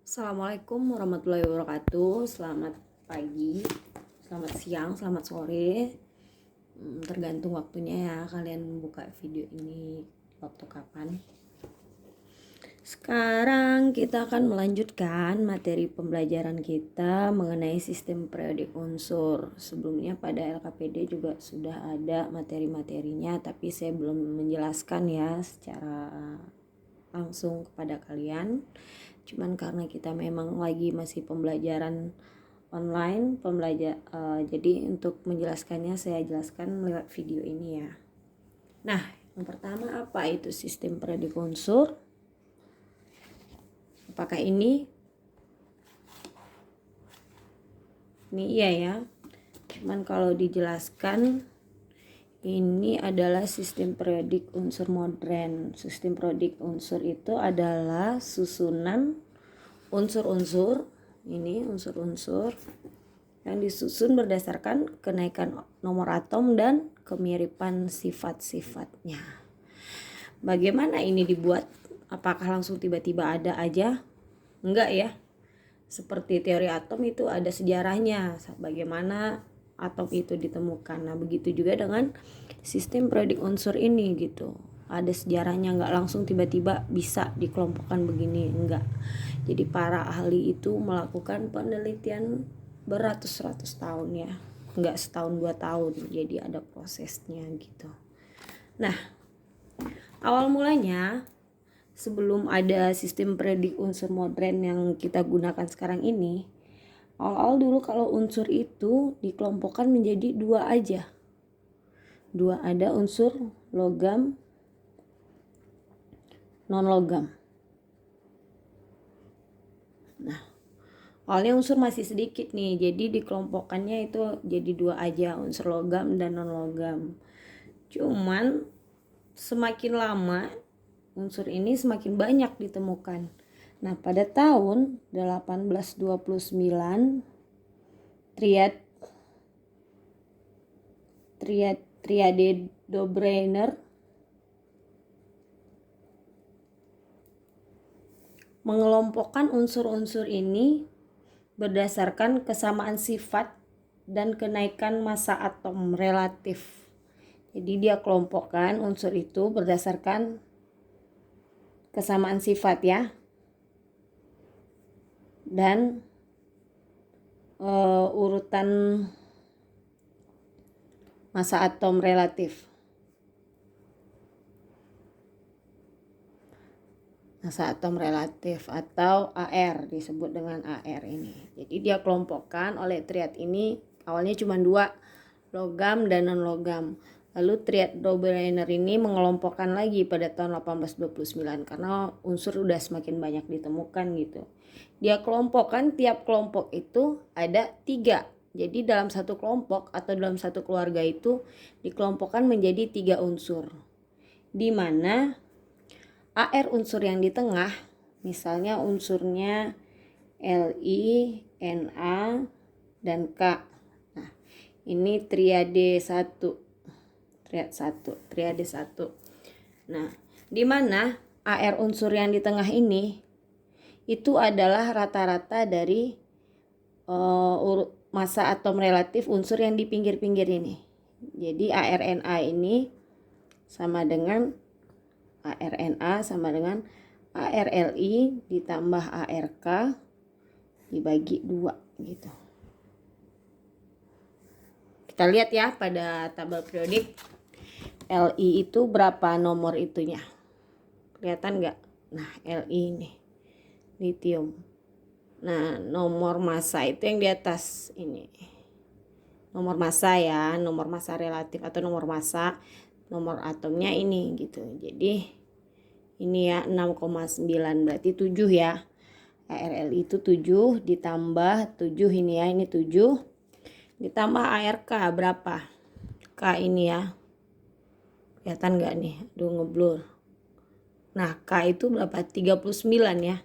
Assalamualaikum warahmatullahi wabarakatuh. Selamat pagi, selamat siang, selamat sore. Tergantung waktunya ya, kalian buka video ini waktu kapan. Sekarang kita akan melanjutkan materi pembelajaran kita mengenai sistem periodik unsur. Sebelumnya pada LKPD juga sudah ada materi-materinya, tapi saya belum menjelaskan ya secara langsung kepada kalian. Cuman karena kita memang lagi masih pembelajaran online, jadi untuk menjelaskannya saya jelaskan lewat video ini ya. Nah, yang pertama, apa itu sistem periodik unsur? Apakah ini iya ya. Cuman kalau dijelaskan, ini adalah sistem periodik unsur modern. Sistem periodik unsur itu adalah susunan unsur-unsur, ini unsur-unsur yang disusun berdasarkan kenaikan nomor atom dan kemiripan sifat-sifatnya. Bagaimana ini dibuat? Apakah langsung tiba-tiba ada aja? Enggak ya. Seperti teori atom itu ada sejarahnya, bagaimana atom itu ditemukan. Nah, begitu juga dengan sistem periodik unsur ini gitu. Ada sejarahnya, enggak langsung tiba-tiba bisa dikelompokkan begini, enggak. Jadi para ahli itu melakukan penelitian beratus-ratus tahun ya, enggak setahun 2 tahun. Jadi ada prosesnya gitu. Nah, awal mulanya sebelum ada sistem periodik unsur modern yang kita gunakan sekarang ini, awal dulu kalau unsur itu dikelompokkan menjadi 2 aja. 2, ada unsur logam, non logam. Nah, awalnya unsur masih sedikit nih, jadi dikelompokkannya itu jadi 2 aja, unsur logam dan non logam. Cuman semakin lama unsur ini semakin banyak ditemukan. Nah, pada tahun 1829 Triade Dobreiner mengelompokkan unsur-unsur ini berdasarkan kesamaan sifat dan kenaikan massa atom relatif. Jadi dia kelompokkan unsur itu berdasarkan kesamaan sifat ya, dan urutan massa atom relatif. Massa atom relatif atau AR, disebut dengan AR ini. Jadi dia kelompokkan oleh triad ini, awalnya cuma 2, logam dan non logam. Lalu triad Dobreiner ini mengelompokkan lagi pada tahun 1829 karena unsur udah semakin banyak ditemukan gitu. Dia kelompokkan, tiap kelompok itu ada 3. Jadi dalam satu kelompok atau dalam satu keluarga itu dikelompokkan menjadi 3 unsur. Di mana AR unsur yang di tengah, misalnya unsurnya Li, Na, dan K. Nah, ini triade 1. Triade 1. Nah, di mana AR unsur yang di tengah ini itu adalah rata-rata dari massa atom relatif unsur yang di pinggir-pinggir ini. Jadi ARNA ini sama dengan ARLI ditambah ARK dibagi 2 gitu. Kita lihat ya pada tabel periodik. Li itu berapa nomor itunya? Kelihatan nggak? Nah, Li ini litium. Nah, nomor massa itu yang di atas ini. Nomor massa ya, nomor massa relatif atau nomor massa, nomor atomnya ini gitu. Jadi ini ya 6,9 berarti 7 ya. ARLI itu 7 ditambah 7 ini ya, ini 7. Ditambah ARK berapa? K ini ya. Kelihatan nggak nih? Aduh, ngeblur. Nah, K itu berapa? 39 ya.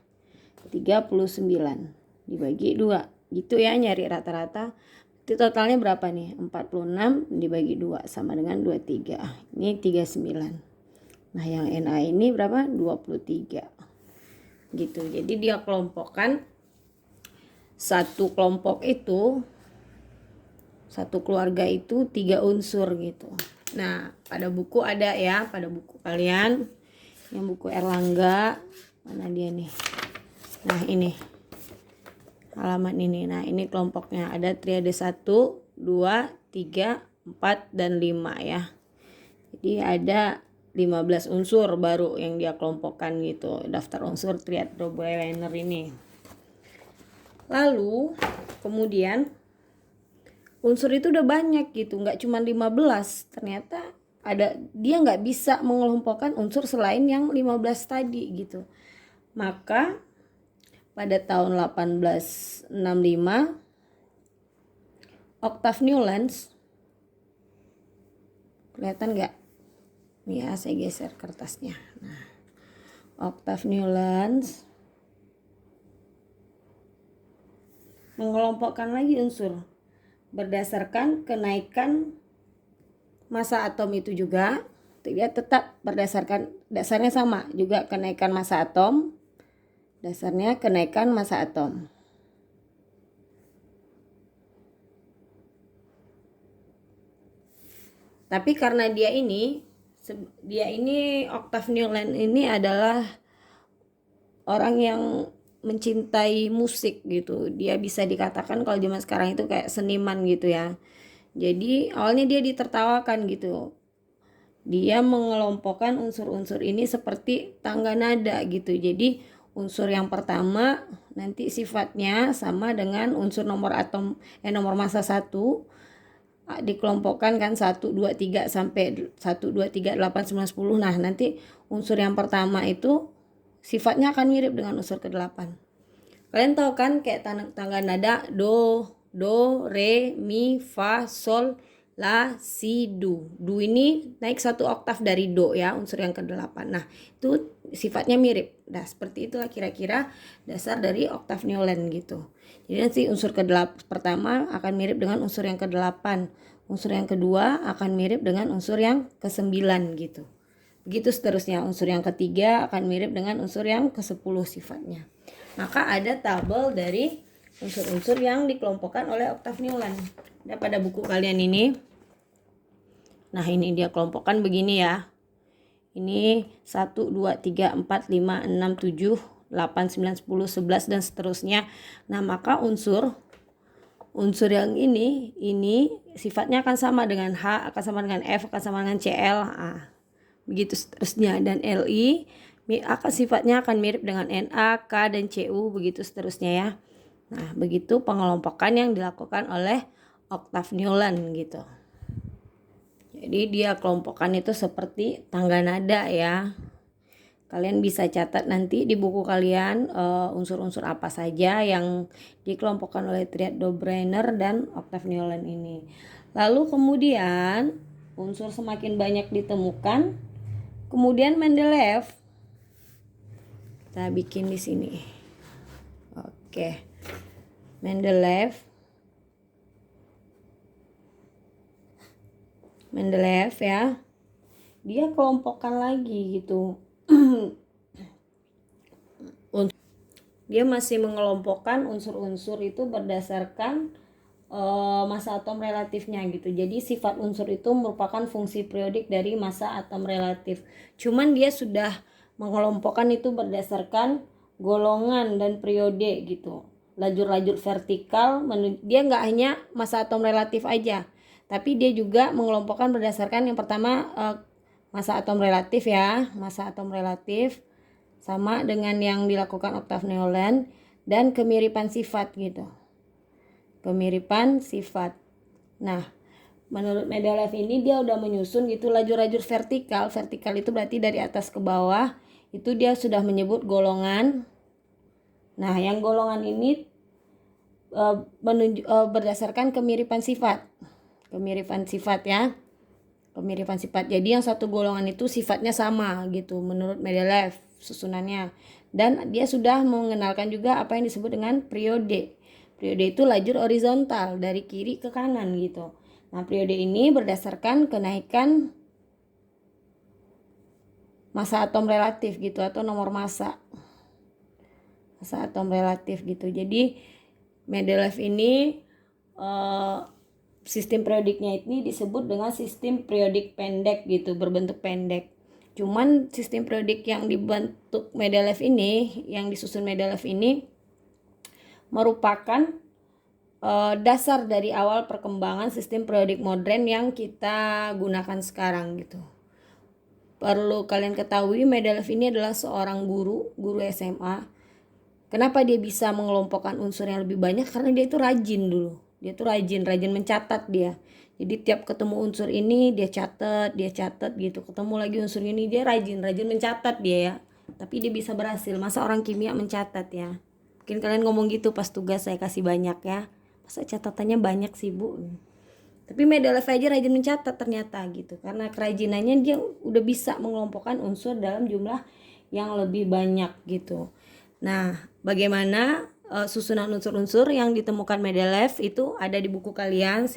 39 dibagi 2. Gitu ya, nyari rata-rata. Itu totalnya berapa nih? 46 dibagi 2 sama dengan 23. Ini 39. Nah, yang Na ini berapa? 23. Gitu. Jadi dia kelompokkan satu kelompok itu, satu keluarga itu 3 unsur gitu. Nah, pada buku ada ya, pada buku kalian, yang buku Erlangga, mana dia nih? Nah, ini halaman ini. Nah, ini kelompoknya ada triade 1, 2, 3, 4, dan 5 ya. Jadi ada 15 unsur baru yang dia kelompokkan gitu, daftar unsur triad Dobereiner ini. Lalu kemudian unsur itu udah banyak gitu, nggak cuma 15. Ternyata dia nggak bisa mengelompokkan unsur selain yang 15 tadi gitu. Maka pada tahun 1865 Octave Newlands, kelihatan nggak? Nih ya, saya geser kertasnya. Nah, Octave Newlands mengelompokkan lagi unsur berdasarkan kenaikan massa atom itu juga. Dia tetap berdasarkan, dasarnya sama juga, kenaikan massa atom. Dasarnya kenaikan massa atom. Tapi karena dia ini Octave Newland ini adalah orang yang mencintai musik gitu. Dia bisa dikatakan kalau zaman sekarang itu kayak seniman gitu ya. Jadi awalnya dia ditertawakan gitu. Dia mengelompokkan unsur-unsur ini seperti tangga nada gitu. Jadi unsur yang pertama nanti sifatnya sama dengan unsur nomor massa 1, dikelompokkan kan 1, 2, 3 sampai 1, 2, 3, 8, 9, 10. Nah, nanti unsur yang pertama itu sifatnya akan mirip dengan unsur ke-8. Kalian tahu kan kayak tangga nada do, re, mi, fa, sol, la, si, do. Do ini naik 1 oktav dari do ya, unsur yang ke-8. Nah, itu sifatnya mirip. Nah, seperti itulah kira-kira dasar dari oktav Newland gitu. Jadi nanti unsur ke-8 pertama akan mirip dengan unsur yang ke-8. Unsur yang kedua akan mirip dengan unsur yang ke-9 gitu. Begitu seterusnya, unsur yang ketiga akan mirip dengan unsur yang ke-10 sifatnya. Maka ada tabel dari unsur-unsur yang dikelompokkan oleh Octave Newland. Ada pada buku kalian ini. Nah, ini dia kelompokkan begini ya. Ini 1, 2, 3, 4, 5, 6, 7, 8, 9, 10, 11 dan seterusnya. Nah, maka unsur yang ini sifatnya akan sama dengan H, akan sama dengan F, akan sama dengan Cl. Begitu seterusnya. Dan Li sifatnya akan mirip dengan Na, K, dan Cu, begitu seterusnya ya. Nah, begitu pengelompokan yang dilakukan oleh Octave Newland gitu. Jadi dia kelompokkan itu seperti tangga nada ya. Kalian bisa catat nanti di buku kalian unsur-unsur apa saja yang dikelompokkan oleh triad Dobereiner dan Octave Newland ini. Lalu kemudian unsur semakin banyak ditemukan. Kemudian Mendeleev, kita bikin di sini. Oke, Mendeleev ya, dia kelompokkan lagi gitu. Dia masih mengelompokkan unsur-unsur itu berdasarkan massa atom relatifnya gitu. Jadi sifat unsur itu merupakan fungsi periodik dari massa atom relatif. Cuman dia sudah mengelompokkan itu berdasarkan golongan dan periode gitu. Lajur-lajur vertikal, dia nggak hanya massa atom relatif aja, tapi dia juga mengelompokkan berdasarkan yang pertama massa atom relatif ya, massa atom relatif sama dengan yang dilakukan Octave Newland, dan kemiripan sifat gitu. Kemiripan sifat. Nah, menurut Mendeleev ini dia udah menyusun gitu lajur-lajur vertikal. Vertikal itu berarti dari atas ke bawah. Itu dia sudah menyebut golongan. Nah, yang golongan ini berdasarkan kemiripan sifat. Kemiripan sifat ya. Kemiripan sifat. Jadi yang satu golongan itu sifatnya sama gitu menurut Mendeleev susunannya. Dan dia sudah mengenalkan juga apa yang disebut dengan periode. Periode itu lajur horizontal dari kiri ke kanan gitu. Nah, periode ini berdasarkan kenaikan massa atom relatif gitu atau nomor massa. Massa atom relatif gitu. Jadi Mendeleev ini sistem periodiknya ini disebut dengan sistem periodik pendek gitu, berbentuk pendek. Cuman sistem periodik yang dibentuk Mendeleev ini, yang disusun Mendeleev ini merupakan dasar dari awal perkembangan sistem periodik modern yang kita gunakan sekarang gitu. Perlu kalian ketahui, Mendeleev ini adalah seorang guru SMA. Kenapa dia bisa mengelompokkan unsur yang lebih banyak? Karena dia itu rajin dulu. Dia tuh rajin mencatat dia. Jadi tiap ketemu unsur ini dia catat gitu. Ketemu lagi unsur ini, dia rajin mencatat dia ya. Tapi dia bisa berhasil. Masa orang kimia mencatat ya? Mungkin kalian ngomong gitu pas tugas saya kasih banyak ya. Masa catatannya banyak sih Bu? Tapi Mendeleev aja rajin mencatat ternyata gitu. Karena kerajinannya dia udah bisa mengelompokkan unsur dalam jumlah yang lebih banyak gitu. Nah, bagaimana susunan unsur-unsur yang ditemukan Mendeleev itu ada di buku kalian.